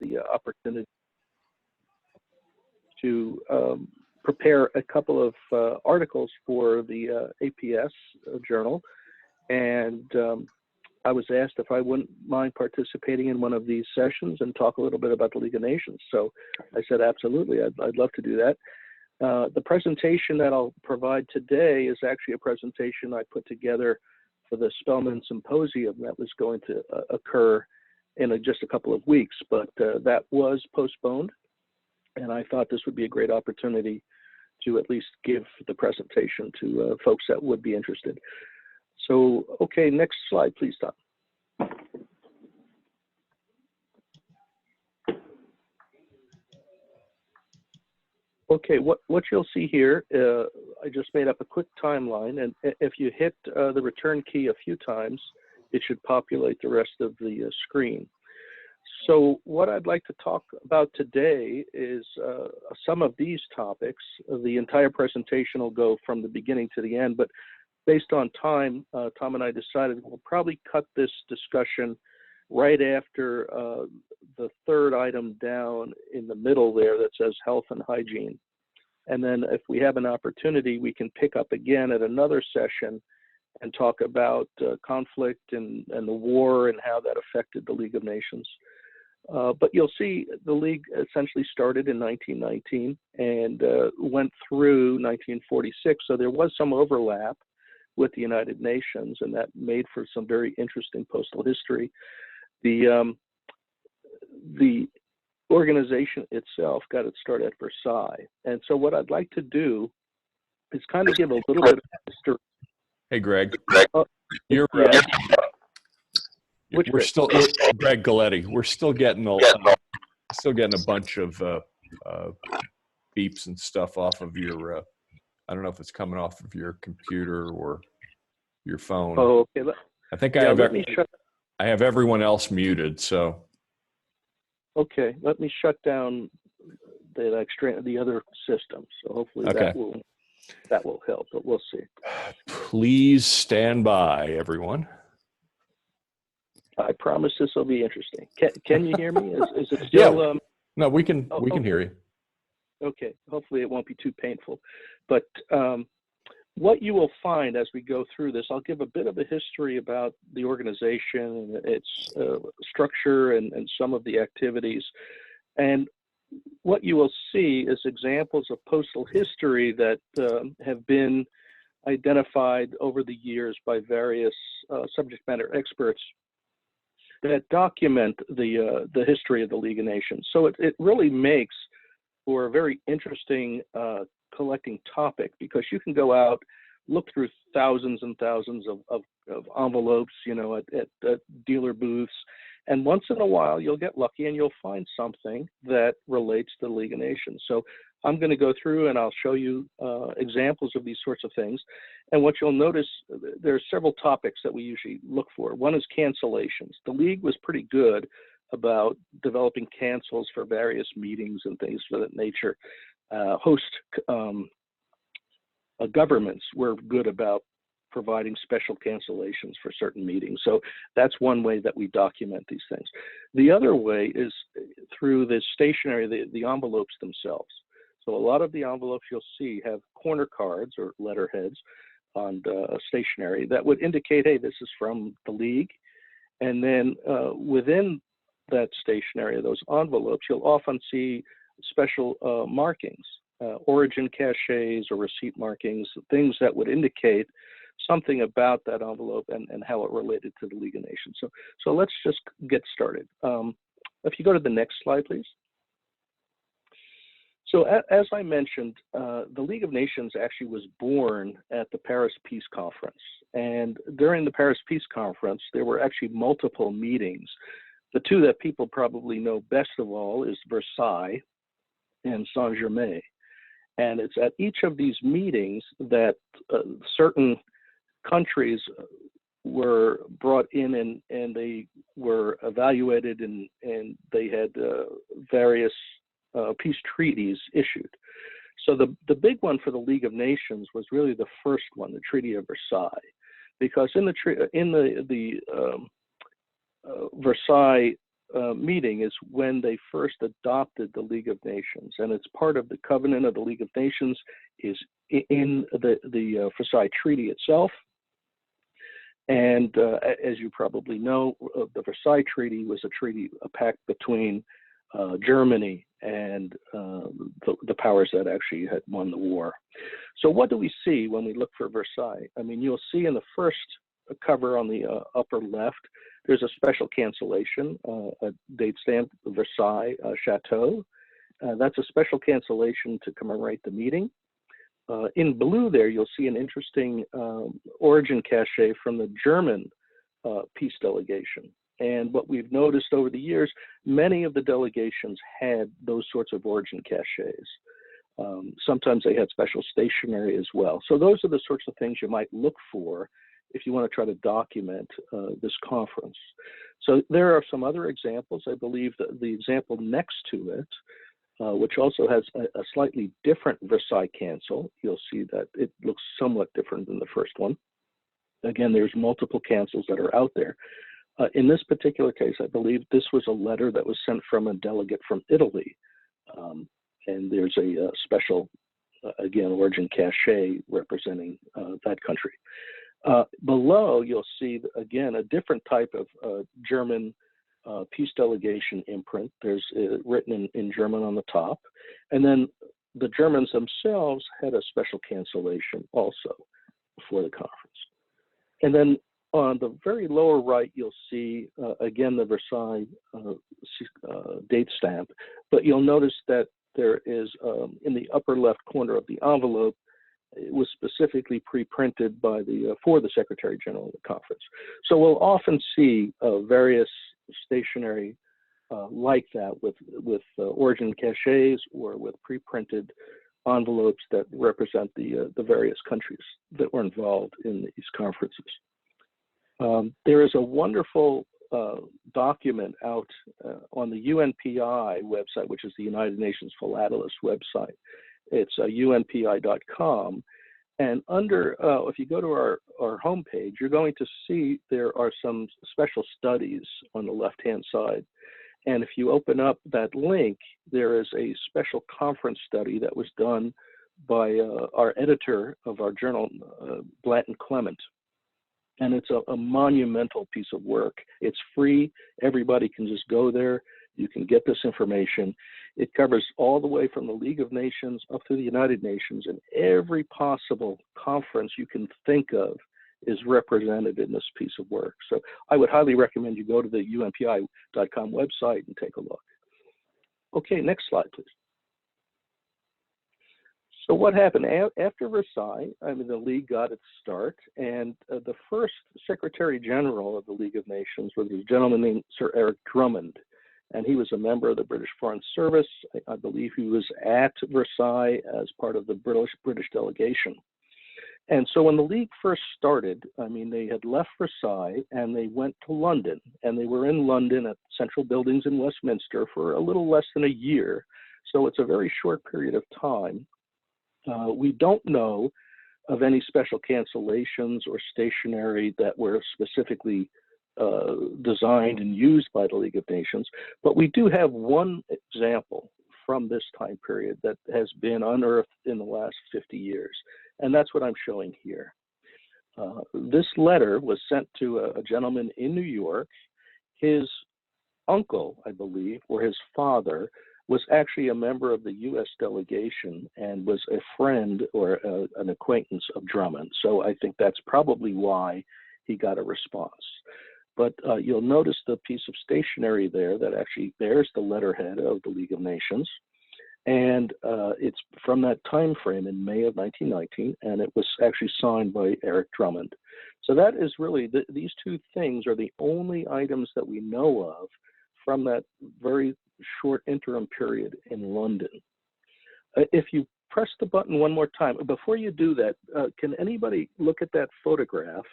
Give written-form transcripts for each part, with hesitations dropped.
the opportunity to prepare a couple of articles for the APS journal, and I was asked if I wouldn't mind participating in one of these sessions and talk a little bit about the League of Nations. So I said, absolutely, I'd love to do that. The presentation that I'll provide today is actually a presentation I put together for the Spelman Symposium that was going to occur in just a couple of weeks, but that was postponed, and I thought this would be a great opportunity to at least give the presentation to folks that would be interested. So, okay, next slide, please, Tom. Okay, what you'll see here, I just made up a quick timeline, and if you hit the return key a few times, it should populate the rest of the screen. So what I'd like to talk about today is some of these topics. The entire presentation will go from the beginning to the end, but based on time, Tom and I decided we'll probably cut this discussion right after the third item down in the middle there that says health and hygiene. And then if we have an opportunity, we can pick up again at another session and talk about conflict and the war and how that affected the League of Nations. But you'll see the League essentially started in 1919 and went through 1946. So there was some overlap with the United Nations, and that made for some very interesting postal history. The organization itself got its start at Versailles. And so what I'd like to do is kind of give a little bit of history. Hey, Greg. We're still Greg Galletti. We're still getting a bunch of beeps and stuff off of your. I don't know if it's coming off of your computer or your phone. Oh, okay. I think I have everyone else muted. So. Okay, let me shut down the other system. So hopefully that will help, but we'll see. Please stand by, everyone. I promise this will be interesting. Can you hear me? Is it still? Yeah. No, we can hear you. Okay. Hopefully it won't be too painful. But what you will find as we go through this, I'll give a bit of a history about the organization, its structure, and some of the activities. And what you will see is examples of postal history that have been identified over the years by various subject matter experts that document the history of the League of Nations. So it really makes for a very interesting collecting topic, because you can go out, look through thousands and thousands of envelopes, you know, at dealer booths, and once in a while you'll get lucky and you'll find something that relates to the League of Nations. So I'm going to go through and I'll show you examples of these sorts of things. And what you'll notice, there are several topics that we usually look for. One is cancellations. The League was pretty good about developing cancels for various meetings and things of that nature. Host governments were good about providing special cancellations for certain meetings. So that's one way that we document these things. The other way is through the stationery, the envelopes themselves. So a lot of the envelopes you'll see have corner cards or letterheads on stationery that would indicate, hey, this is from the League. And then within that stationery, those envelopes, you'll often see special markings, origin caches or receipt markings, things that would indicate something about that envelope and how it related to the League of Nations. So let's just get started. If you go to the next slide, please. So as I mentioned, the League of Nations actually was born at the Paris Peace Conference. And during the Paris Peace Conference, there were actually multiple meetings. The two that people probably know best of all is Versailles and Saint-Germain. And it's at each of these meetings that certain countries were brought in and they were evaluated and they had various peace treaties issued. So the big one for the League of Nations was really the first one, the Treaty of Versailles, because in the Versailles meeting is when they first adopted the League of Nations, and it's part of the covenant of the League of Nations is in the Versailles Treaty itself. And as you probably know, the Versailles Treaty was a pact between Germany and the powers that actually had won the war. So what do we see when we look for Versailles? I mean, you'll see in the first cover on the upper left, there's a special cancellation, a date stamp, Versailles Chateau. That's a special cancellation to commemorate the meeting. In blue there, you'll see an interesting origin cachet from the German peace delegation. And what we've noticed over the years, many of the delegations had those sorts of origin cachets. Sometimes they had special stationery as well. So those are the sorts of things you might look for if you want to try to document this conference. So there are some other examples. I believe that the example next to it, which also has a slightly different Versailles cancel. You'll see that it looks somewhat different than the first one. Again, there's multiple cancels that are out there. In this particular case, I believe this was a letter that was sent from a delegate from Italy. And there's a special, again, origin cachet representing that country. Below, you'll see, again, a different type of German peace delegation imprint. There's written in German on the top. And then the Germans themselves had a special cancellation also before the conference. And then on the very lower right, you'll see, again, the Versailles date stamp. But you'll notice that there is, in the upper left corner of the envelope, it was specifically pre-printed by for the Secretary General of the conference. So we'll often see various stationery like that with origin cachets or with pre-printed envelopes that represent the various countries that were involved in these conferences. There is a wonderful document out on the UNPI website, which is the United Nations Philatelist website. It's unpi.com. And under, if you go to our homepage, you're going to see there are some special studies on the left-hand side. And if you open up that link, there is a special conference study that was done by our editor of our journal, Blanton Clement. And it's a monumental piece of work. It's free. Everybody can just go there. You can get this information. It covers all the way from the League of Nations up to the United Nations, and every possible conference you can think of is represented in this piece of work. So I would highly recommend you go to the unpi.com website and take a look. Okay, next slide, please. So what happened after Versailles? I mean, the League got its start, and the first Secretary General of the League of Nations was a gentleman named Sir Eric Drummond, and he was a member of the British Foreign Service. I believe he was at Versailles as part of the British delegation. And so when the League first started, I mean, they had left Versailles and they went to London, and they were in London at Central Buildings in Westminster for a little less than a year. So it's a very short period of time. We don't know of any special cancellations or stationery that were specifically designed and used by the League of Nations, but we do have one example from this time period that has been unearthed in the last 50 years, and that's what I'm showing here. This letter was sent to a gentleman in New York. His uncle, I believe, or his father, was actually a member of the U.S. delegation and was a friend or an acquaintance of Drummond. So I think that's probably why he got a response. But you'll notice the piece of stationery there that actually bears the letterhead of the League of Nations. And it's from that time frame in May of 1919, and it was actually signed by Eric Drummond. So that is really, these two things are the only items that we know of from that very short interim period in London. If you press the button one more time, before you do that, can anybody look at that photograph?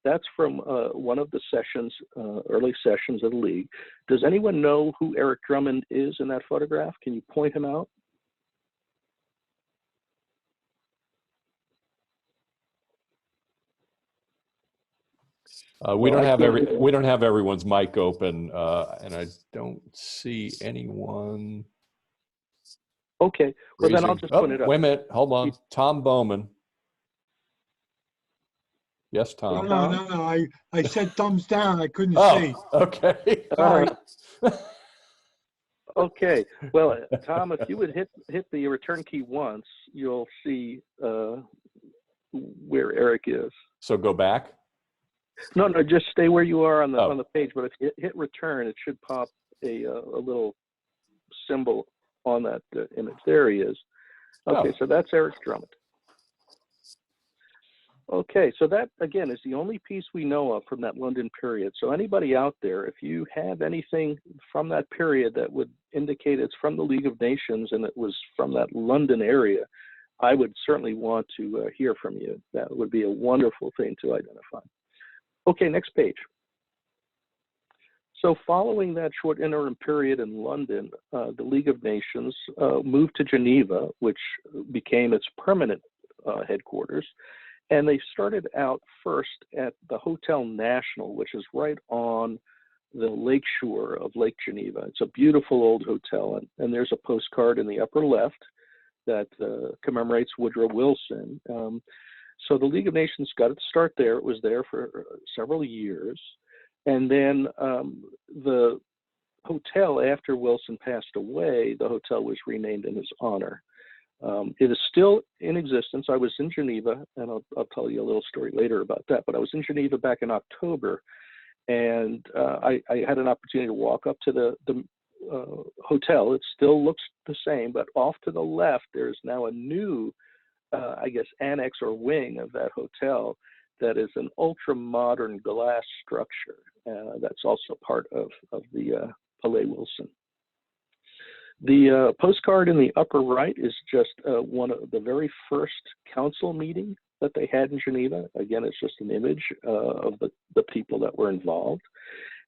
That's from one of the sessions, early sessions of the League. Does anyone know who Eric Drummond is in that photograph? Can you point him out? We Well, we don't have everyone's mic open, and I don't see anyone. Okay, well then I'll just put it up. Wait a minute, hold on. Tom Bowman. Yes, Tom. No. I said thumbs down. I couldn't see. Okay. Sorry. Okay. Well, Tom, if you would hit the return key once, you'll see where Eric is. So go back. No, just stay where you are on the page. But if you hit return, it should pop a little symbol on that image. There he is. Okay, so that's Eric Drummond. Okay, so that, again, is the only piece we know of from that London period. So anybody out there, if you have anything from that period that would indicate it's from the League of Nations and it was from that London area, I would certainly want to hear from you. That would be a wonderful thing to identify. Okay, next page. So following that short interim period in London, the League of Nations moved to Geneva, which became its permanent headquarters. And they started out first at the Hotel National, which is right on the lakeshore of Lake Geneva. It's a beautiful old hotel, and there's a postcard in the upper left that commemorates Woodrow Wilson. So the League of Nations got its start there. It was there for several years. And then the hotel, after Wilson passed away, the hotel was renamed in his honor. It is still in existence. I was in Geneva, and I'll tell you a little story later about that, but I was in Geneva back in October, and I had an opportunity to walk up to the hotel. It still looks the same, but off to the left, there's now a new, I guess, annex or wing of that hotel that is an ultra-modern glass structure. That's also part of the Palais Wilson. The postcard in the upper right is just one of the very first council meeting that they had in Geneva. Again, it's just an image of the people that were involved.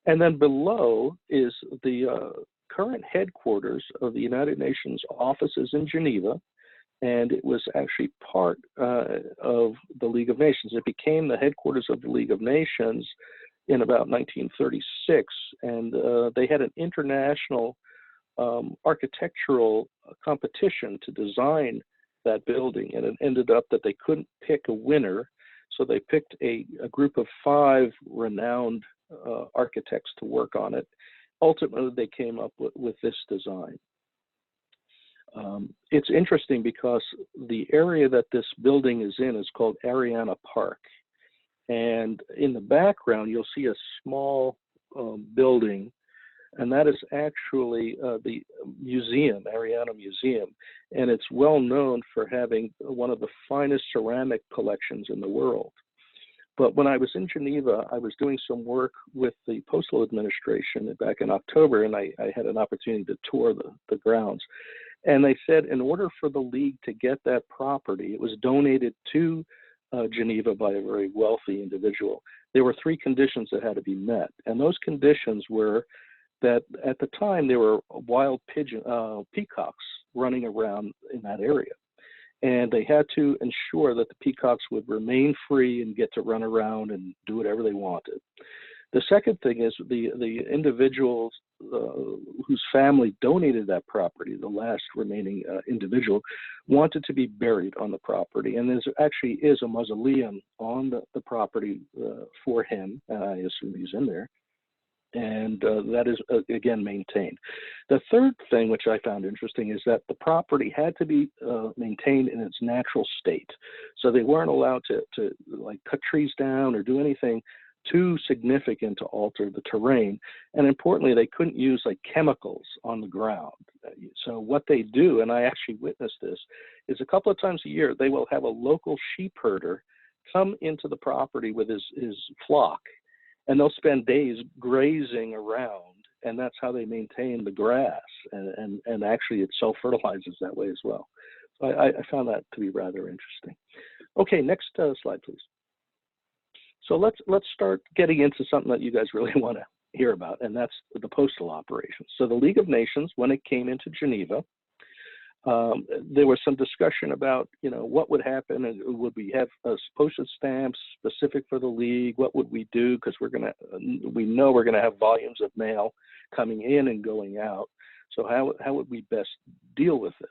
And then below is the current headquarters of the United Nations offices in Geneva. And it was actually part of the League of Nations. It became the headquarters of the League of Nations in about 1936. And they had an international architectural competition to design that building, and it ended up that they couldn't pick a winner, so they picked a group of 5 renowned architects to work on it. Ultimately, they came up with this design. It's interesting because the area that this building is in is called Ariana Park, and in the background you'll see a small building, and that is actually the museum, Ariana Museum, and it's well known for having one of the finest ceramic collections in the world. But when I was in Geneva, I was doing some work with the Postal Administration back in October, and I had an opportunity to tour the grounds. And they said in order for the League to get that property, it was donated to Geneva by a very wealthy individual. There were 3 conditions that had to be met, and those conditions were that at the time there were wild peacocks running around in that area. And they had to ensure that the peacocks would remain free and get to run around and do whatever they wanted. The second thing is the individuals whose family donated that property, the last remaining individual, wanted to be buried on the property. And there actually is a mausoleum on the property for him. I assume he's in there. And that is, again, maintained. The third thing, which I found interesting, is that the property had to be maintained in its natural state. So they weren't allowed to like cut trees down or do anything too significant to alter the terrain. And importantly, they couldn't use like chemicals on the ground. So what they do, and I actually witnessed this, is a couple of times a year, they will have a local sheep herder come into the property with his flock, and they'll spend days grazing around, and that's how they maintain the grass. And actually, it self-fertilizes that way as well. So I found that to be rather interesting. Okay, next slide, please. So let's start getting into something that you guys really want to hear about, and that's the postal operations. So the League of Nations, when it came into Geneva, There was some discussion about, what would happen, and would we have postage stamps specific for the league? What would we do? Because we know we're gonna have volumes of mail coming in and going out. So how would we best deal with this?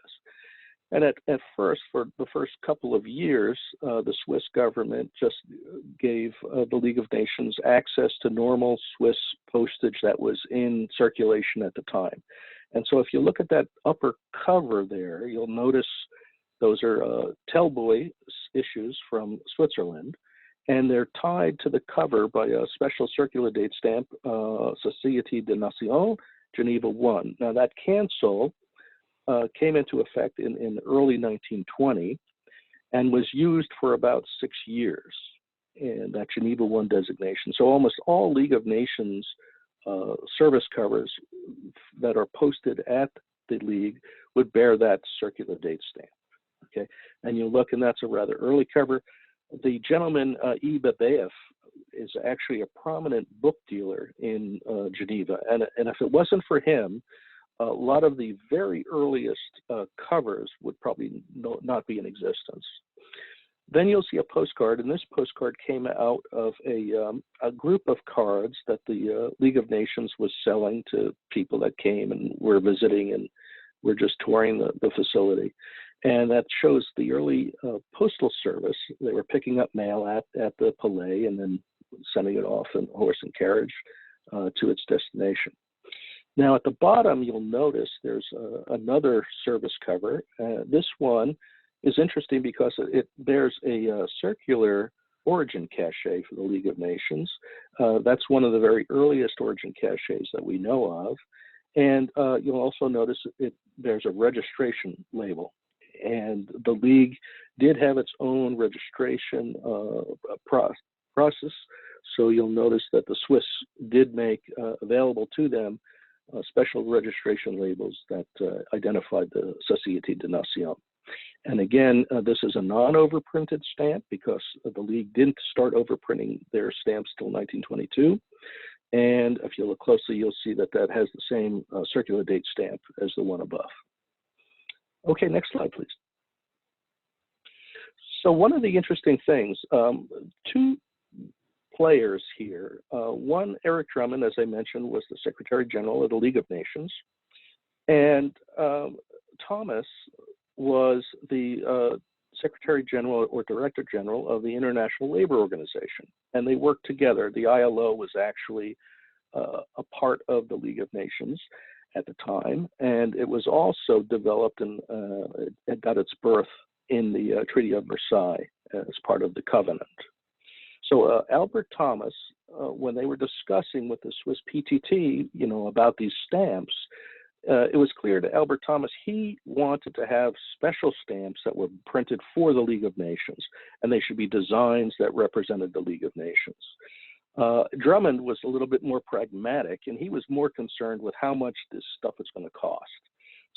And at first, for the first couple of years, the Swiss government just gave the League of Nations access to normal Swiss postage that was in circulation at the time. And so if you look at that upper cover there, you'll notice those are Tellboy issues from Switzerland, and they're tied to the cover by a special circular date stamp, Société des Nations, Geneva 1. Now that cancel came into effect in early 1920 and was used for about 6 years in that Geneva 1 designation. So almost all League of Nations service covers that are posted at the League would bear that circular date stamp. Okay, and you look, and that's a rather early cover. The gentleman, Babeyev, is actually a prominent book dealer in Geneva, and if it wasn't for him, a lot of the very earliest covers would probably not be in existence. Then you'll see a postcard, and this postcard came out of a group of cards that the League of Nations was selling to people that came and were visiting and were just touring the facility. And that shows the early postal service. They were picking up mail at the Palais and then sending it off in horse and carriage to its destination. Now at the bottom, you'll notice there's another service cover. This one is interesting because it bears a circular origin cachet for the League of Nations. That's one of the very earliest origin cachets that we know of. And you'll also notice it bears a registration label. And the League did have its own registration process. So you'll notice that the Swiss did make available to them special registration labels that identified the Société des Nations. And again, this is a non-overprinted stamp because the League didn't start overprinting their stamps till 1922. And if you look closely, you'll see that that has the same circular date stamp as the one above. Okay, next slide, please. So one of the interesting things, two players here. One, Eric Drummond, as I mentioned, was the Secretary General of the League of Nations. And Thomas was the Secretary General or Director General of the International Labor Organization. And they worked together. The ILO was actually a part of the League of Nations at the time. And it was also developed and it got its birth in the Treaty of Versailles as part of the Covenant. So Albert Thomas, when they were discussing with the Swiss PTT, about these stamps, it was clear to Albert Thomas he wanted to have special stamps that were printed for the League of Nations, and they should be designs that represented the League of Nations. Drummond was a little bit more pragmatic, and he was more concerned with how much this stuff was going to cost.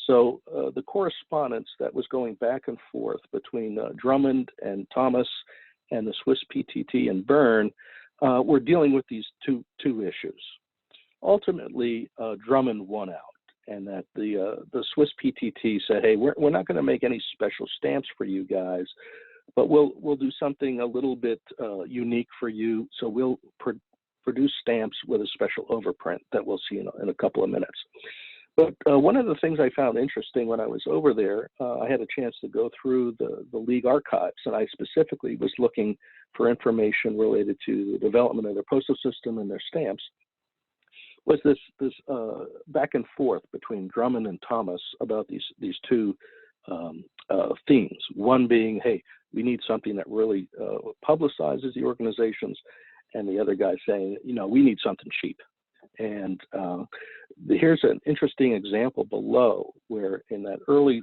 So the correspondence that was going back and forth between Drummond and Thomas and the Swiss PTT and Bern were dealing with these two issues. Ultimately, Drummond won out, and that the Swiss PTT said, "Hey, we're not going to make any special stamps for you guys, but we'll do something a little bit unique for you. So we'll produce stamps with a special overprint that we'll see in a couple of minutes." But one of the things I found interesting when I was over there, I had a chance to go through the League archives, and I specifically was looking for information related to the development of their postal system and their stamps, was this back and forth between Drummond and Thomas about these two themes. One being, hey, we need something that really publicizes the organizations, and the other guy saying, we need something cheap. And here's an interesting example below where in that early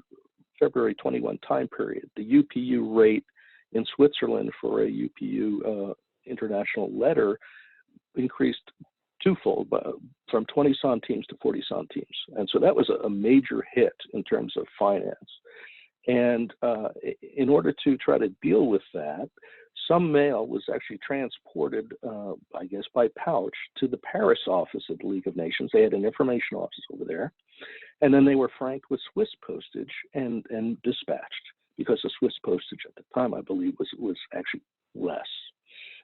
February 21 time period, the UPU rate in Switzerland for a UPU international letter increased twofold, from 20 centimes to 40 centimes. And so that was a major hit in terms of finance. And in order to try to deal with that, some mail was actually transported, I guess, by pouch to the Paris office of the League of Nations. They had an information office over there. And then they were franked with Swiss postage and dispatched, because the Swiss postage at the time, I believe, was actually less.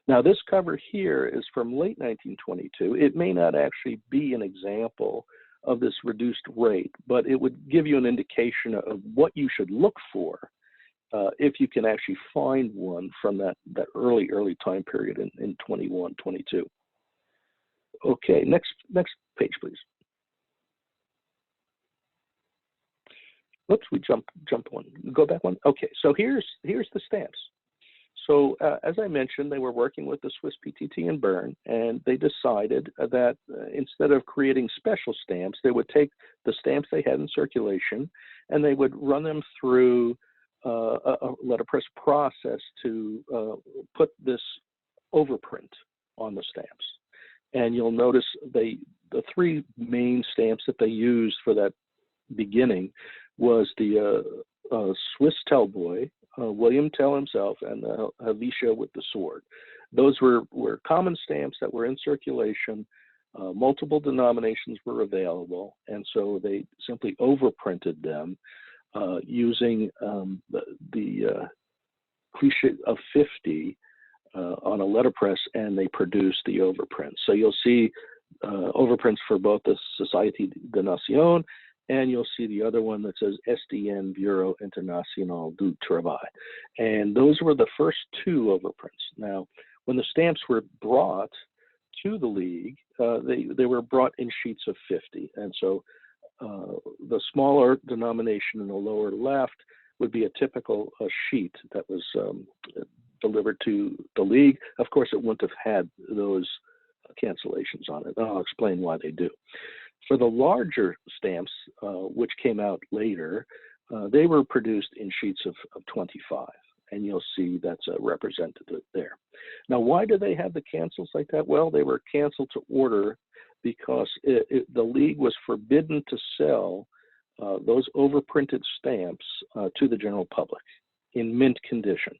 Now, this cover here is from late 1922. It may not actually be an example of this reduced rate, but it would give you an indication of what you should look for if you can actually find one from that early time period in 21, 22. Okay, next page, please. Oops, we jump one. Go back one. Okay, so here's the stamps. So as I mentioned, they were working with the Swiss PTT in Bern, and they decided that instead of creating special stamps, they would take the stamps they had in circulation, and they would run them through a letterpress process to put this overprint on the stamps. And you'll notice the three main stamps that they used for that beginning was the Swiss Tellboy, William Tell himself, and the Helvetia with the sword. Those were common stamps that were in circulation. Multiple denominations were available, and so they simply overprinted them using the cliche of 50 on a letterpress, and they produced the overprint. So you'll see overprints for both the Société des Nations, and you'll see the other one that says SDN, Bureau International du Travail. And those were the first two overprints. Now, when the stamps were brought to the League, they were brought in sheets of 50. And so the smaller denomination in the lower left would be a typical sheet that was delivered to the League. Of course, it wouldn't have had those cancellations on it. I'll explain why they do. For the larger stamps, which came out later, they were produced in sheets of 25, and you'll see that's represented there. Now, why do they have the cancels like that? Well, they were canceled to order because the League was forbidden to sell those overprinted stamps to the general public in mint condition.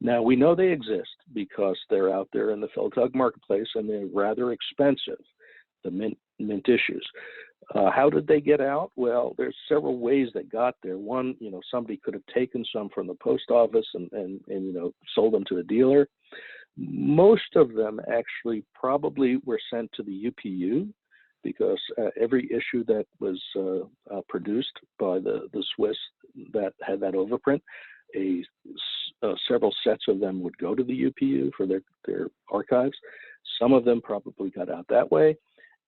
Now, we know they exist because they're out there in the Feldtag marketplace, and they're rather expensive, the mint issues. How did they get out? Well, there's several ways they got there. One, somebody could have taken some from the post office and sold them to the dealer. Most of them actually probably were sent to the UPU, because every issue that was produced by the Swiss that had that overprint, several sets of them would go to the UPU for their archives. Some of them probably got out that way.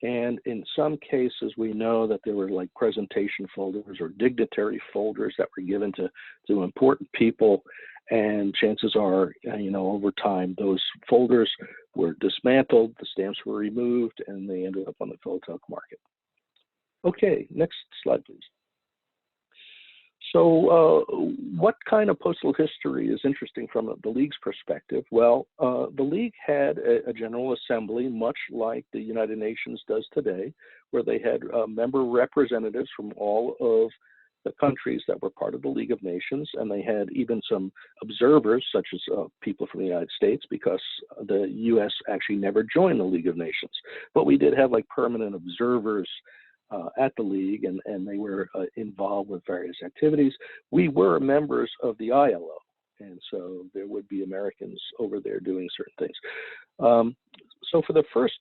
And in some cases, we know that there were like presentation folders or dignitary folders that were given to important people. And chances are, over time, those folders were dismantled, the stamps were removed, and they ended up on the Feldtag market. Okay, next slide, please. So what kind of postal history is interesting from the League's perspective? Well, the League had a General Assembly, much like the United Nations does today, where they had member representatives from all of the countries that were part of the League of Nations, and they had even some observers, such as people from the United States, because the U.S. actually never joined the League of Nations. But we did have like permanent observers at the League, and they were involved with various activities. We were members of the ILO, and so there would be Americans over there doing certain things. So for the first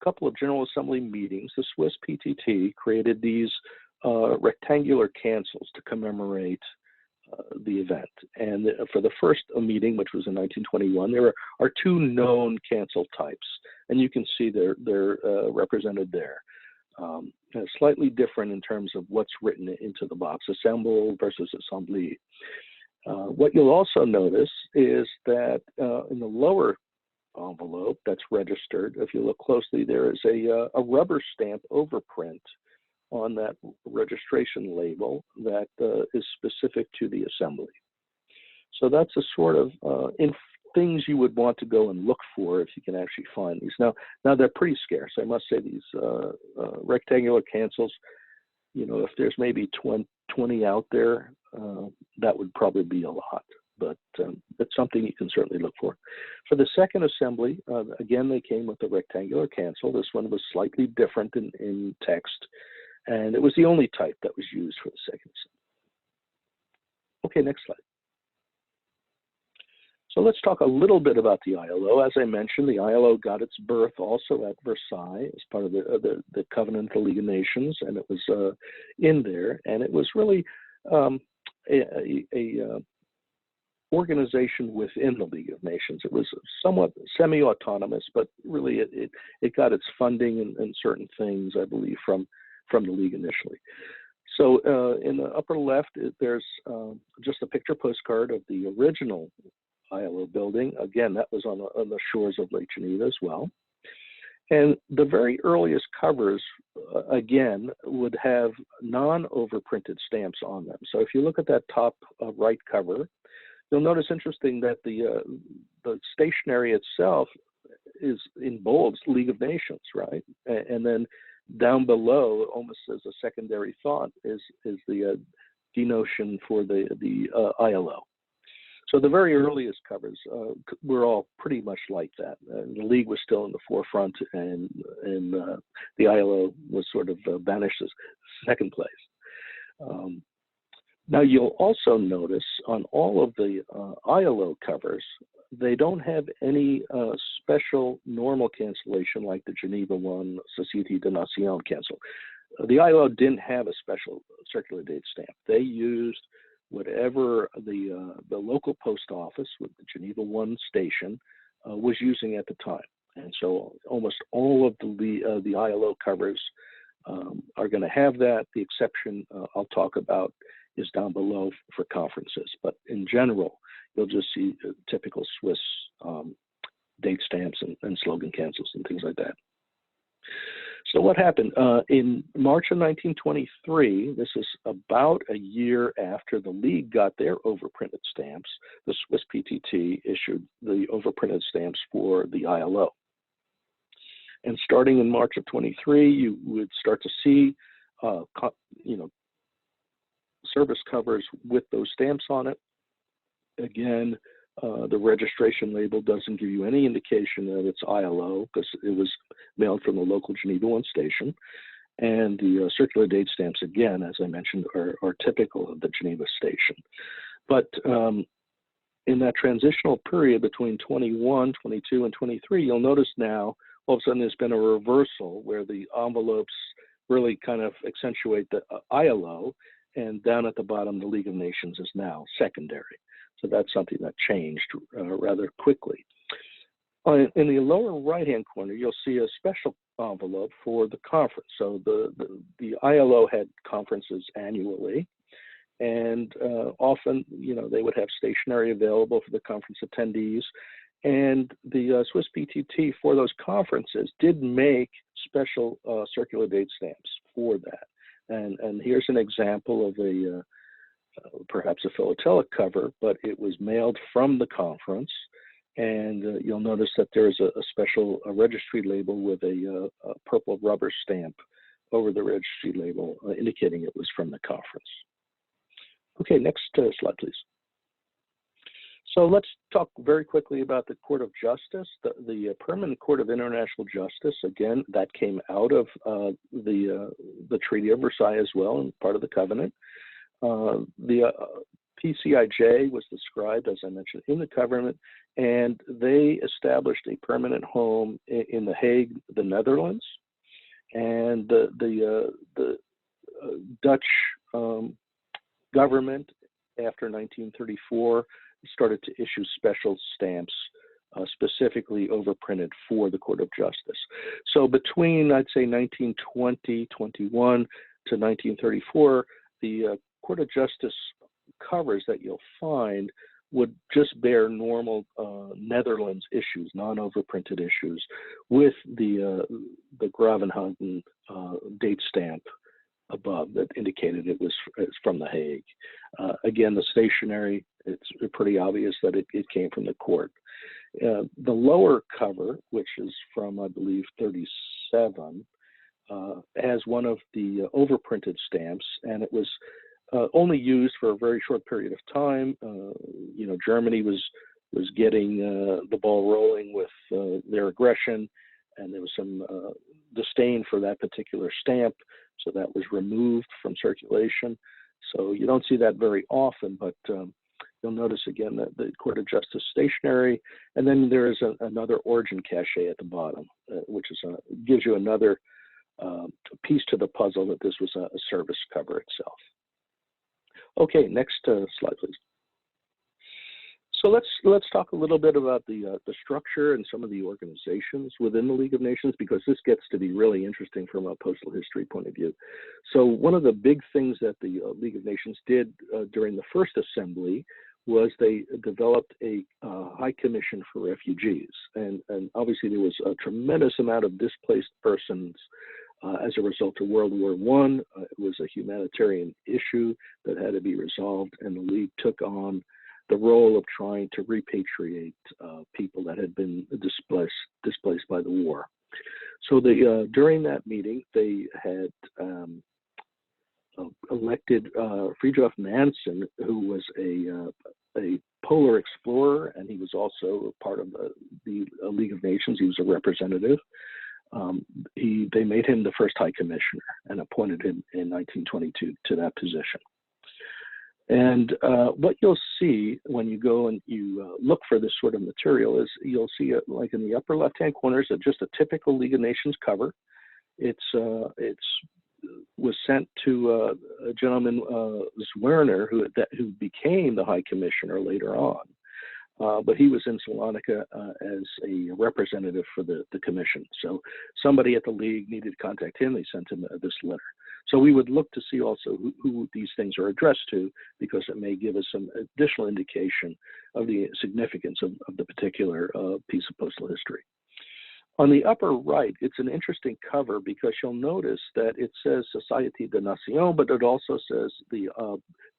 couple of General Assembly meetings, the Swiss PTT created these rectangular cancels to commemorate the event. And for the first meeting, which was in 1921, there are two known cancel types, and you can see they're represented there. Slightly different in terms of what's written into the box, assemble versus assembly. What you'll also notice is that in the lower envelope that's registered, if you look closely, there is a rubber stamp overprint on that registration label that is specific to the assembly. So that's a sort of things you would want to go and look for if you can actually find these. Now they're pretty scarce. I must say these rectangular cancels, if there's maybe 20 out there, that would probably be a lot. but it's something you can certainly look for. For the second assembly, again, they came with a rectangular cancel. This one was slightly different in text, and it was the only type that was used for the second assembly. Okay, next slide. So let's talk a little bit about the ILO. As I mentioned, the ILO got its birth also at Versailles as part of the Covenant of the League of Nations, and it was in there, and it was really a organization within the League of Nations. It was somewhat semi-autonomous, but really it got its funding and certain things, I believe, from the League initially. So in the upper left, there's just a picture postcard of the original ILO building. Again, that was on the shores of Lake Geneva as well. And the very earliest covers, again, would have non-overprinted stamps on them. So if you look at that top right cover, you'll notice interesting that the stationery itself is in bold, League of Nations, right? And then down below, almost as a secondary thought, is the denotion for the ILO. So the very earliest covers were all pretty much like that. The League was still in the forefront, and the ILO was sort of banished as second place. Now you'll also notice on all of the ILO covers, they don't have any special normal cancellation like the Geneva one, Société des Nations cancel. The ILO didn't have a special circular date stamp. They used whatever the local post office with the Geneva 1 station was using at the time. And so almost all of the ILO covers are going to have that. The exception I'll talk about is down below for conferences. But in general, you'll just see typical Swiss date stamps and slogan cancels and things like that. So what happened? In March of 1923, this is about a year after the League got their overprinted stamps, the Swiss PTT issued the overprinted stamps for the ILO. And starting in March of 23, you would start to see, service covers with those stamps on it. Again, the registration label doesn't give you any indication that it's ILO because it was mailed from the local Geneva 1 station. And the circular date stamps, again, as I mentioned, are typical of the Geneva station. But in that transitional period between 21, 22, and 23, you'll notice now, all of a sudden there's been a reversal where the envelopes really kind of accentuate the ILO, and down at the bottom, the League of Nations is now secondary. So that's something that changed rather quickly. In the lower right-hand corner, you'll see a special envelope for the conference. So the ILO had conferences annually, and often, they would have stationery available for the conference attendees. And the Swiss PTT for those conferences did make special circular date stamps for that. And here's an example of perhaps a philatelic cover, but it was mailed from the conference. And you'll notice that there's a special registry label with a purple rubber stamp over the registry label, indicating it was from the conference. Okay, next slide, please. So let's talk very quickly about the Court of Justice, the Permanent Court of International Justice. Again, that came out of the Treaty of Versailles as well, and part of the Covenant. The PCIJ was described, as I mentioned, in the Covenant, and they established a permanent home in The Hague, the Netherlands. And the Dutch government, after 1934, started to issue special stamps specifically overprinted for the Court of Justice. So between, I'd say, 1920, 21 to 1934, the Court of Justice covers that you'll find would just bear normal Netherlands issues, non-overprinted issues, with the Gravenhagen date stamp above that indicated it's from The Hague. Again, the stationery, it's pretty obvious that it came from the court. The lower cover, which is from, I believe, 37, has one of the overprinted stamps, and it was only used for a very short period of time. Germany was getting the ball rolling with their aggression, and there was some disdain for that particular stamp, so that was removed from circulation. So you don't see that very often, but you'll notice again that the Court of Justice stationery, and then there is another origin cachet at the bottom, which is gives you another piece to the puzzle that this was a service cover itself. Okay, next slide, please. So let's talk a little bit about the structure and some of the organizations within the League of Nations, because this gets to be really interesting from a postal history point of view. So one of the big things that the League of Nations did during the first assembly was they developed a High Commission for Refugees, and obviously there was a tremendous amount of displaced persons as a result of World War I. It was a humanitarian issue that had to be resolved, and the League took on the role of trying to repatriate people that had been displaced by the war. So during that meeting, they had elected Fridtjof Nansen, who was a polar explorer, and he was also part of the League of Nations. He was a representative. They made him the first High Commissioner and appointed him in 1922 to that position. And what you'll see when you go and you look for this sort of material is you'll see it like in the upper left-hand corner is just a typical League of Nations cover. It's was sent to a gentleman, Zwerner, who became the High Commissioner later on. But he was in Salonika as a representative for the commission. So somebody at the League needed to contact him. They sent him this letter. So we would look to see also who these things are addressed to, because it may give us some additional indication of the significance of the particular piece of postal history. On the upper right, it's an interesting cover because you'll notice that it says Société des Nations, but it also says the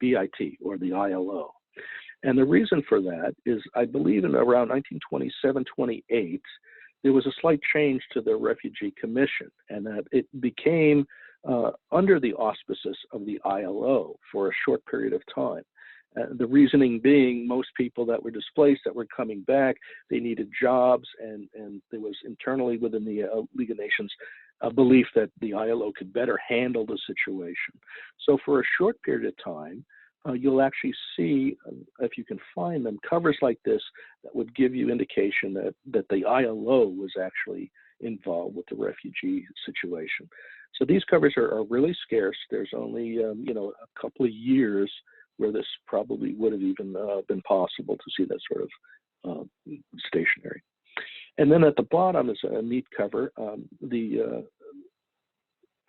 BIT, or the ILO. And the reason for that is, I believe in around 1927-28, there was a slight change to the Refugee Commission, and that it became under the auspices of the ILO for a short period of time. The reasoning being, most people that were displaced, that were coming back, they needed jobs, and there was internally within the League of Nations a belief that the ILO could better handle the situation. So for a short period of time, you'll actually see, if you can find them, covers like this that would give you indication that the ILO was actually involved with the refugee situation. So these covers are really scarce. There's only a couple of years where this probably would have even been possible to see that sort of stationery. And then at the bottom is a neat cover. The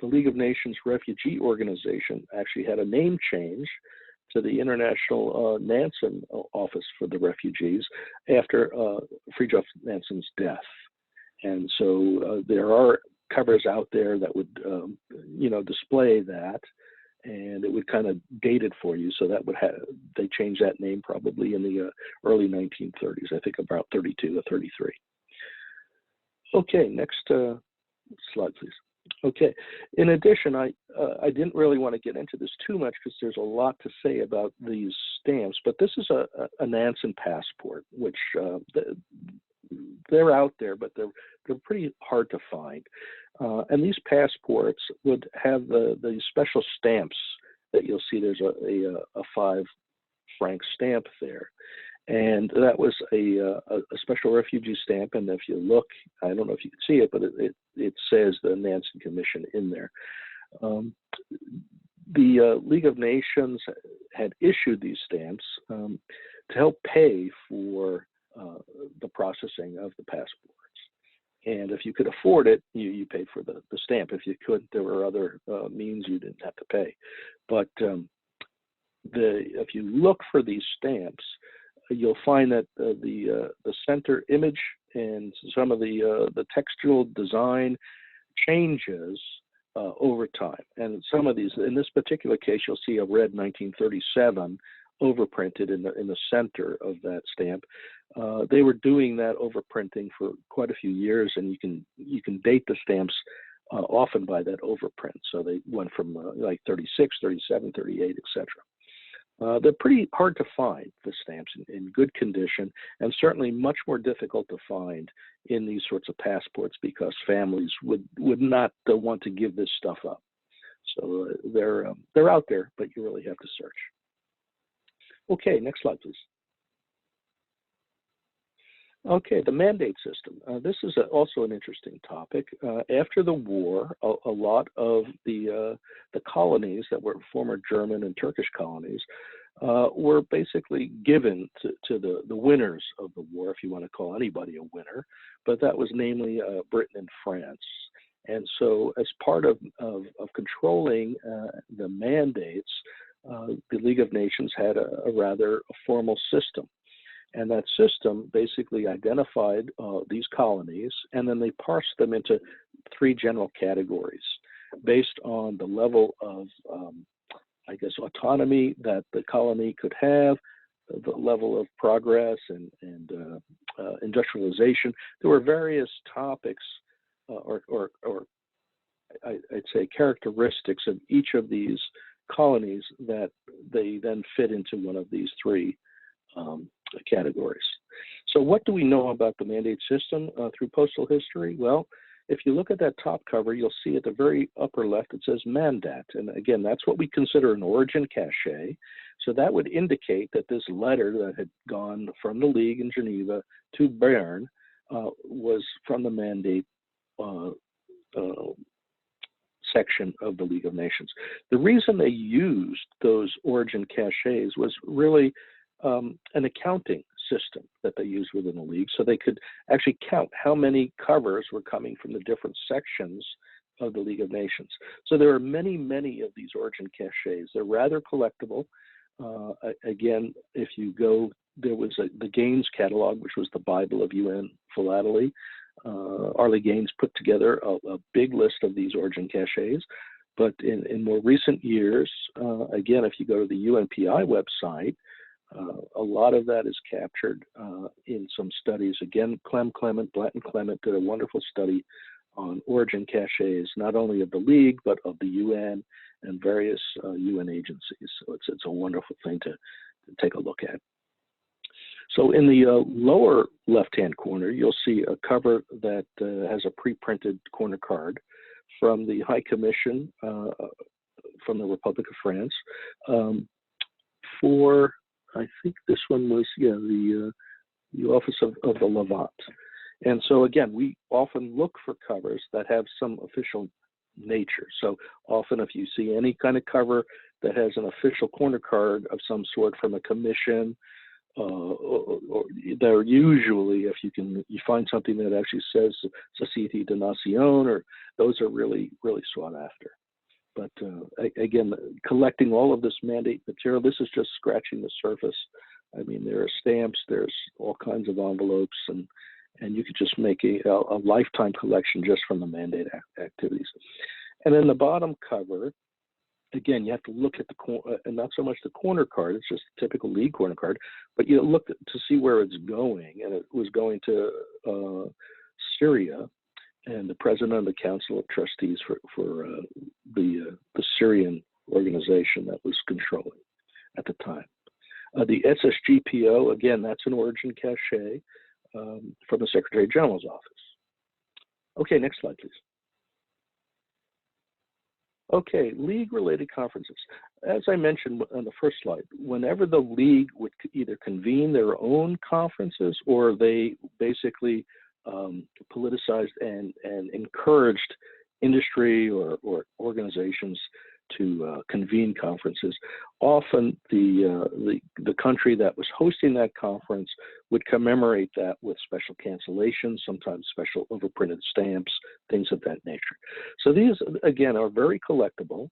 League of Nations Refugee Organization actually had a name change to the International Nansen Office for the Refugees after Fridtjof Nansen's death. And so there are covers out there that would, display that, and it would kind of date it for you. So that would they changed that name probably in the early 1930s, I think about 32 or 33. Okay, next slide, please. Okay, in addition, I didn't really want to get into this too much because there's a lot to say about these stamps, but this is a Nansen passport, which they're out there, but they're pretty hard to find. And these passports would have the special stamps that you'll see. There's a 5 franc stamp there. And that was a special refugee stamp. And if you look, I don't know if you can see it, but it says the Nansen Commission in there. The League of Nations had issued these stamps to help pay for the processing of the passports. And if you could afford it, you paid for the stamp. If you couldn't, there were other means you didn't have to pay. But if you look for these stamps, you'll find that the center image and some of the textual design changes over time. And some of these, in this particular case, you'll see a red 1937 overprinted in the center of that stamp. They were doing that overprinting for quite a few years, and you can date the stamps often by that overprint. So they went from like 36, 37, 38, etc. They're pretty hard to find, the stamps, in good condition, and certainly much more difficult to find in these sorts of passports because families would not want to give this stuff up. So they're out there, but you really have to search. Okay, next slide, please. Okay, the mandate system. This is also an interesting topic. After the war, a lot of the colonies that were former German and Turkish colonies were basically given to the winners of the war, if you want to call anybody a winner, but that was namely Britain and France. And so as part of controlling the mandates, the League of Nations had a rather formal system. And that system basically identified these colonies, and then they parsed them into 3 general categories based on the level of, I guess, autonomy that the colony could have, the level of progress and industrialization. There were various topics or I'd say characteristics of each of these colonies that they then fit into one of these 3 categories. So what do we know about the mandate system through postal history? Well, if you look at that top cover, you'll see at the very upper left, it says mandat. And again, that's what we consider an origin cachet. So that would indicate that this letter that had gone from the League in Geneva to Bern was from the mandate section of the League of Nations. The reason they used those origin cachets was really an accounting system that they used within the League, so they could actually count how many covers were coming from the different sections of the League of Nations. So there are many, many of these origin cachets. They're rather collectible. Again, if you go, there was the Gaines catalog, which was the Bible of UN philately. Arlie Gaines put together a big list of these origin cachets. But in more recent years, again, if you go to the UNPI website, a lot of that is captured in some studies. Again, Blanton Clement did a wonderful study on origin cachets, not only of the League, but of the UN and various UN agencies. So it's a wonderful thing to take a look at. So in the lower left-hand corner, you'll see a cover that has a pre-printed corner card from the High Commission from the Republic of France for, I think this one was, the Office of the Levant. And so again, we often look for covers that have some official nature. So often if you see any kind of cover that has an official corner card of some sort from a commission, or they're usually, if you find something that actually says Société de Nation, or those are really, really sought after. But again, collecting all of this mandate material, this is just scratching the surface. I mean, there are stamps, there's all kinds of envelopes, and you could just make a lifetime collection just from the mandate activities. And then the bottom cover, again, you have to look at and not so much the corner card, it's just a typical League corner card, but you look to see where it's going, and it was going to Syria, and the president of the Council of Trustees for the Syrian organization that was controlling at the time. The SSGPO, again, that's an origin cachet from the Secretary General's office. Okay, next slide, please. Okay, League-related conferences. As I mentioned on the first slide, whenever the League would either convene their own conferences or they basically politicized and encouraged industry or organizations to convene conferences, often the country that was hosting that conference would commemorate that with special cancellations, sometimes special overprinted stamps, things of that nature. So these, again, are very collectible.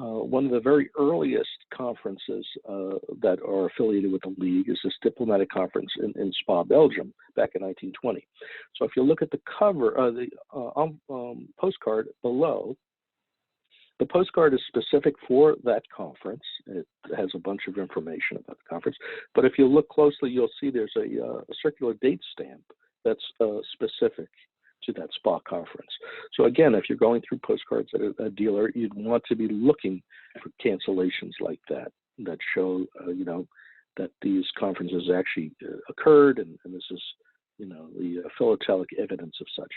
One of the very earliest conferences that are affiliated with the League is this diplomatic conference in Spa, Belgium, back in 1920. So if you look at the cover, the postcard below, the postcard is specific for that conference. It has a bunch of information about the conference. But if you look closely, you'll see there's a circular date stamp that's specific to that SPA conference. So again, if you're going through postcards at a dealer, you'd want to be looking for cancellations like that show, you know, that these conferences actually occurred, and this is, you know, the philatelic evidence of such.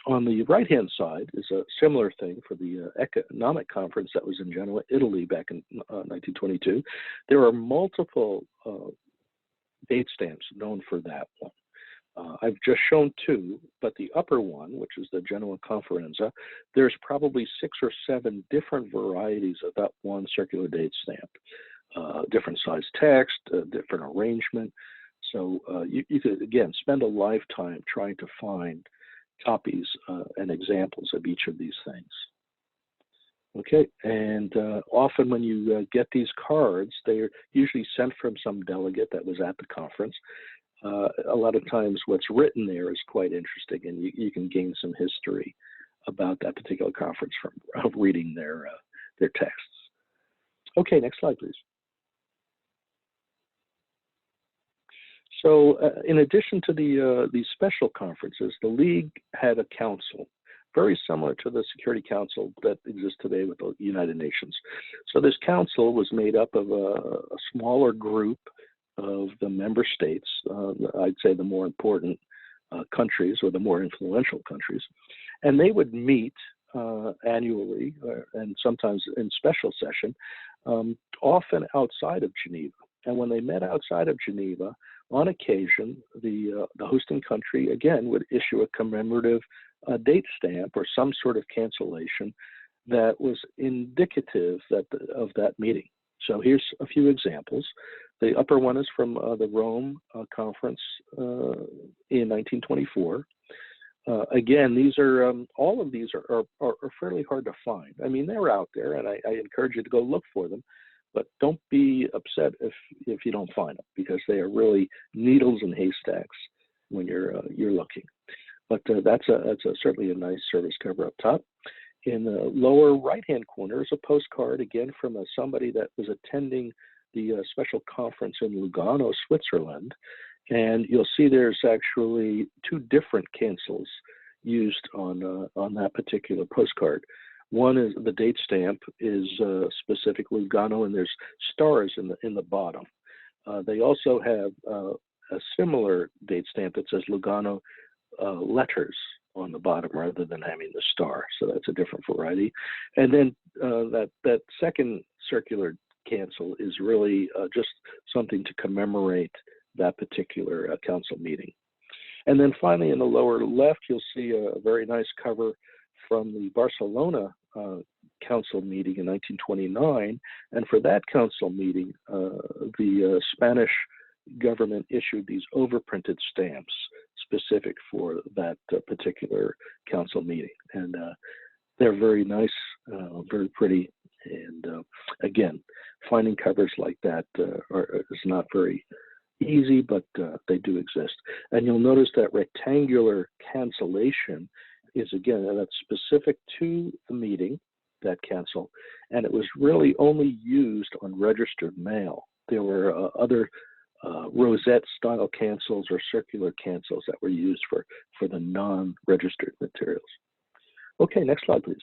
On the right-hand side is a similar thing for the economic conference that was in Genoa, Italy, back in 1922. There are multiple date stamps known for that one. I've just shown two, but the upper one, which is the Genoa Conferenza, there's probably 6 or 7 different varieties of that one circular date stamp. Different size text, different arrangement. So you could, again, spend a lifetime trying to find copies and examples of each of these things. Okay, and often when you get these cards, they're usually sent from some delegate that was at the conference. A lot of times what's written there is quite interesting, and you can gain some history about that particular conference from reading their texts. Okay, next slide, please. So in addition to these special conferences, the League had a council, very similar to the Security Council that exists today with the United Nations. So this council was made up of a smaller group of the member states, I'd say the more important countries or the more influential countries, and they would meet annually and sometimes in special session, often outside of Geneva. And when they met outside of Geneva, on occasion, the hosting country, again, would issue a commemorative date stamp or some sort of cancellation that was indicative of that meeting. So here's a few examples. The upper one is from the Rome conference in 1924. Again, these are all of these are fairly hard to find. I mean, they're out there, and I encourage you to go look for them. But don't be upset if you don't find them, because they are really needles in haystacks when you're looking. But that's certainly a nice service cover up top. In the lower right-hand corner is a postcard, again, from somebody that was attending the special conference in Lugano, Switzerland. And you'll see there's actually 2 different cancels used on that particular postcard. One is the date stamp is specific Lugano, and there's stars in the bottom. They also have a similar date stamp that says Lugano letters on the bottom rather than having the star. So that's a different variety. And then that second circular cancel is really just something to commemorate that particular council meeting. And then finally, in the lower left, you'll see a very nice cover from the Barcelona council meeting in 1929. And for that council meeting, the Spanish government issued these overprinted stamps specific for that particular council meeting. And they're very nice, very pretty. And again, finding covers like that is not very easy, but they do exist. And you'll notice that rectangular cancellation is, again, that's specific to the meeting, that cancel, and it was really only used on registered mail. There were other rosette style cancels or circular cancels that were used for the non-registered materials. Okay, next slide, please.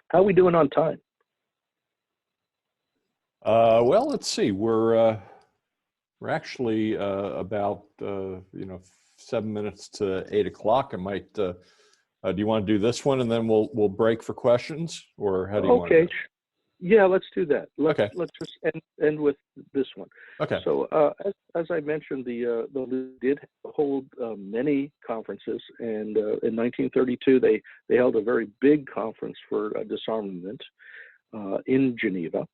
How are we doing on time? Well, let's see. We're actually about 7 minutes to 8 o'clock. I might. Do you want to do this one and then we'll break for questions, or how do you want to? Okay. Yeah, let's do that. Okay. Let's just end with this one. Okay. So as I mentioned, the League did hold many conferences, and in 1932 they held a very big conference for disarmament in Geneva.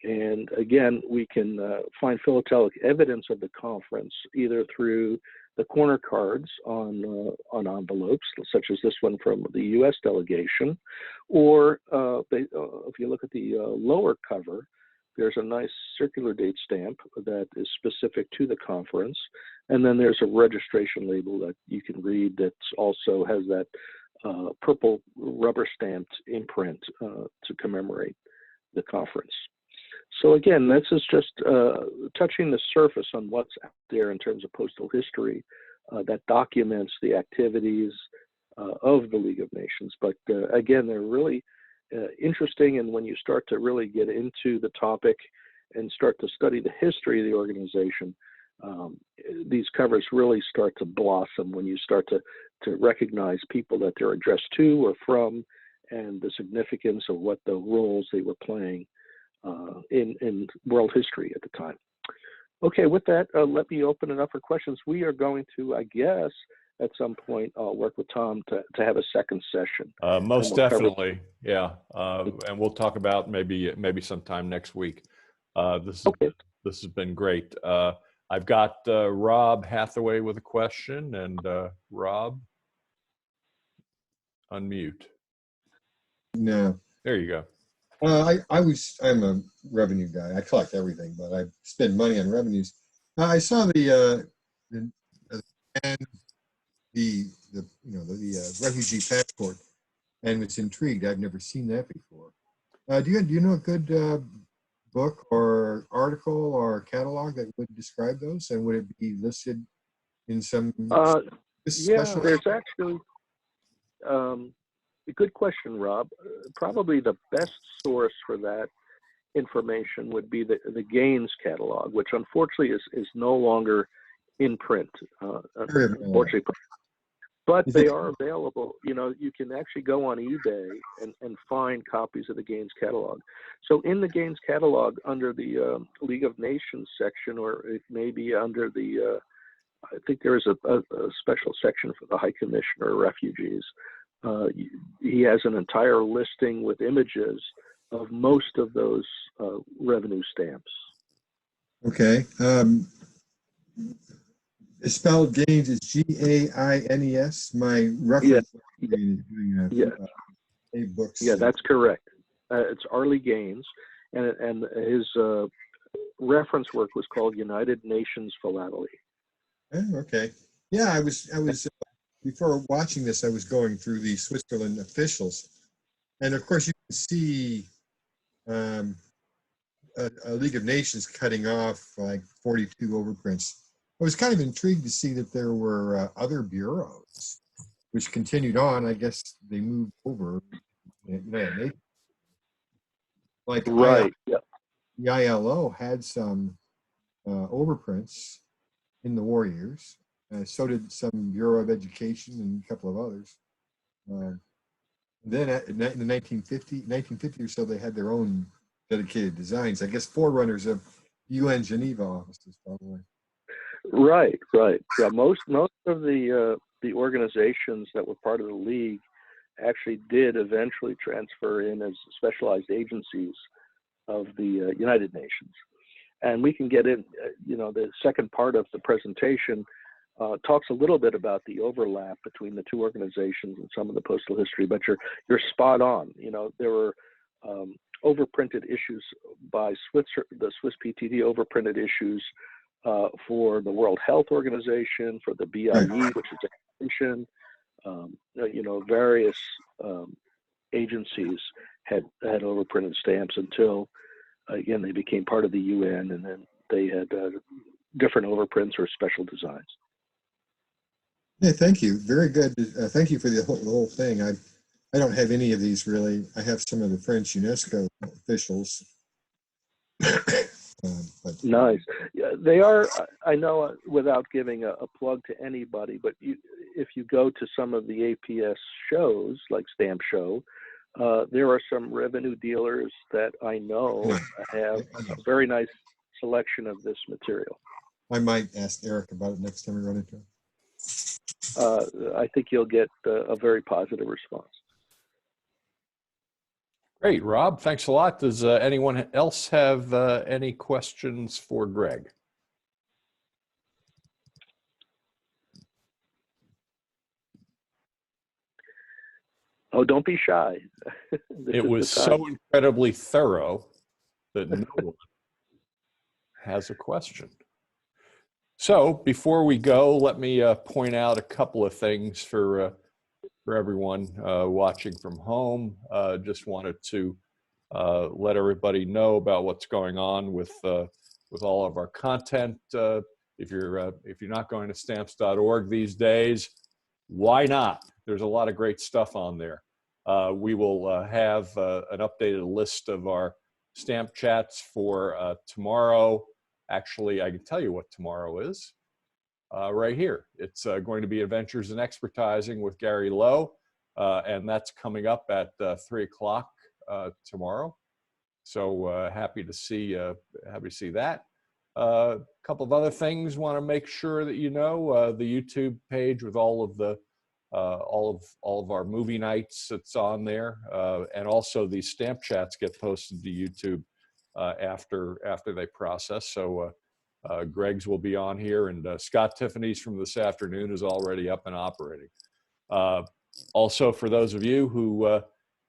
And again, we can find philatelic evidence of the conference either through the corner cards on envelopes, such as this one from the U.S. delegation, or if you look at the lower cover, there's a nice circular date stamp that is specific to the conference, and then there's a registration label that you can read that also has that purple rubber stamped imprint to commemorate the conference. So again, this is just touching the surface on what's out there in terms of postal history that documents the activities of the League of Nations. But again, they're really interesting, and when you start to really get into the topic and start to study the history of the organization, these covers really start to blossom when you start to recognize people that they're addressed to or from, and the significance of what the roles they were playing in world history at the time. Okay, with that, let me open it up for questions. We are going to, I guess, at some point, work with Tom to have a second session. Most definitely, yeah. And we'll talk about maybe sometime next week. This has been great. I've got Rob Hathaway with a question, and Rob, unmute. No. There you go. I'm a revenue guy. I collect everything, but I spend money on revenues. I saw the refugee passport, and was intrigued. I've never seen that before. Do you know a good book or article or catalog that would describe those, and would it be listed in some special? There's actually a good question, Rob. Probably the best source for that information would be the Gaines catalog, which unfortunately is no longer in print, unfortunately. But they are available. You know, you can actually go on eBay and find copies of the Gaines catalog. So in the Gaines catalog, under the League of Nations section, or it may be under the, I think there is a special section for the High Commissioner of Refugees. He has an entire listing with images of most of those revenue stamps. Okay. It's spelled Gaines is Gaines. My reference books. Yeah, that's correct. It's Arlie Gaines, and his reference work was called United Nations Philately. Oh, okay. Yeah, I was before watching this, I was going through the Switzerland officials, and of course you can see a League of Nations cutting off like 42 overprints. I was kind of intrigued to see that there were other bureaus which continued on. I guess they moved over. Like right, the ILO had some overprints in the war years. So did some Bureau of Education and a couple of others. Then in the 1950 or so, they had their own dedicated designs. I guess forerunners of UN Geneva offices, probably. Right. Yeah, most of the organizations that were part of the League actually did eventually transfer in as specialized agencies of the United Nations. And we can get in, the second part of the presentation talks a little bit about the overlap between the two organizations and some of the postal history, but you're spot on. There were overprinted issues by the Swiss PTD overprinted issues for the World Health Organization, for the BIE, which is education. Various agencies had overprinted stamps until, again, they became part of the UN, and then they had different overprints or special designs. Yeah, thank you. Very good. Thank you for the whole thing. I don't have any of these really. I have some of the French UNESCO officials. Nice. Yeah, they are, I know, without giving a plug to anybody, but if you go to some of the APS shows, like Stamp Show, there are some revenue dealers that I know have a very nice selection of this material. I might ask Eric about it next time we run into him. I think you'll get a very positive response. Great, Rob. Thanks a lot. Does anyone else have any questions for Greg? Oh, don't be shy. It was so incredibly thorough that no one has a question. So before we go, let me point out a couple of things for everyone watching from home. Just wanted to let everybody know about what's going on with all of our content if you're not going to stamps.org these days, why not? There's a lot of great stuff on there. We will have an updated list of our stamp chats for tomorrow. Actually, I can tell you what tomorrow is right here. It's going to be Adventures in Expertising with Gary Lowe, and that's coming up at 3 o'clock tomorrow. So happy to see that. A couple of other things want to make sure that you know, the YouTube page with all of our movie nights that's on there, and also these stamp chats get posted to YouTube after they process. So Greg's will be on here, and Scott Tiffany's from this afternoon is already up and operating. Also, for those of you who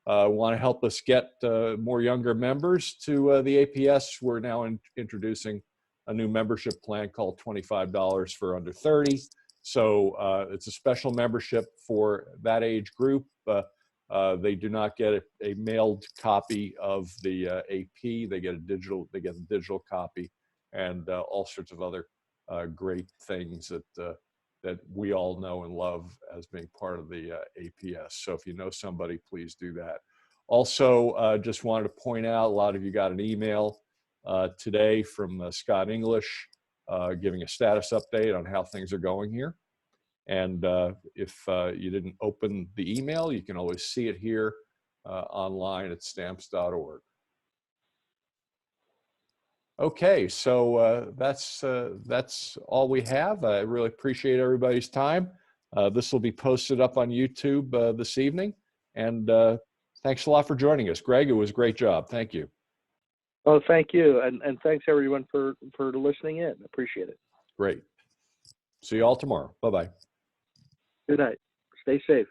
want to help us get more younger members to the APS, we're now introducing a new membership plan called $25 for under 30. So it's a special membership for that age group. They do not get a mailed copy of the AP. They get a digital copy, and all sorts of other great things that we all know and love as being part of the APS. So if you know somebody, please do that. Also, just wanted to point out, a lot of you got an email today from Scott English giving a status update on how things are going here. And if you didn't open the email, you can always see it here online at stamps.org. Okay, so that's all we have. I really appreciate everybody's time. This will be posted up on YouTube this evening. And thanks a lot for joining us. Greg, it was a great job. Thank you. Oh, thank you. And thanks everyone for listening in. Appreciate it. Great. See you all tomorrow. Bye-bye. Good night. Stay safe.